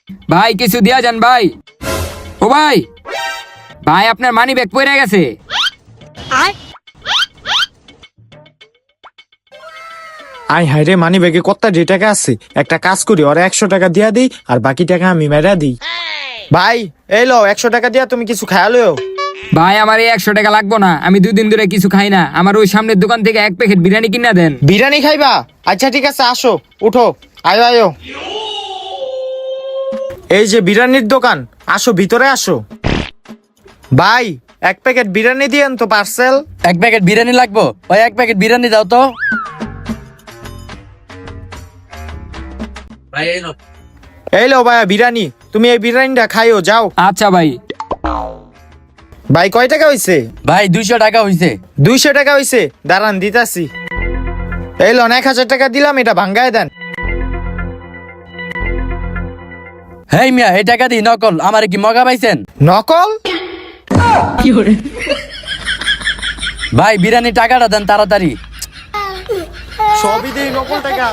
ভাই কিছু দিয়া যান ভাই। ও ভাই, ভাই আপনার মানি ব্যাগ পড়ে গেছে। আই হাই রে, মানি ব্যাগে কত যে টাকা আছে, একটা কাজ করি ওরা 100 টাকা দিয়া দিই আর বাকি টাকা আমি মেরা দিই। ভাই এই লো 100 টাকা দিয়া তুমি কিছু খায়া লও। ভাই আমার এই 100 টাকা লাগবো না, আমি 2 দিন ধরে কিছু খাই না। আমার ওই সামনের দোকান থেকে 1 প্যাকেট বিরিয়ানি কিনা দেন। বিরিয়ানি খাইবা? আচ্ছা ঠিক আছে, আসো উঠো, আয়ো আয়ো। এই যে বিরিয়ানির দোকান, আসো ভিতরে আসো। ভাই 1 প্যাকেট বিরিয়ানি দিয়েন তো পার্সেল। 1 প্যাকেট বিরিয়ানি লাগবো, ওই 1 প্যাকেট বিরিয়ানি দাও তো। এই লো ভাইয়া বিরিয়ানি, তুমি এই বিরিয়ানিটা খাইও যাও। আচ্ছা ভাই। ভাই কয় টাকা হইছে? ভাই 200 টাকা হইছে। 200 টাকা হইছে, দাঁড়ান দিতাছি। এই লোন 1000 টাকা দিলাম, এটা ভাঙ্গায় দেন। হেই মিয়া, এই টাকা দি নকল, আমারে কি মগা পাইছেন? নকল? ভাই বিরিয়ানি টাকাটা দেন তাড়াতাড়ি। সবই দেই নকল টাকা।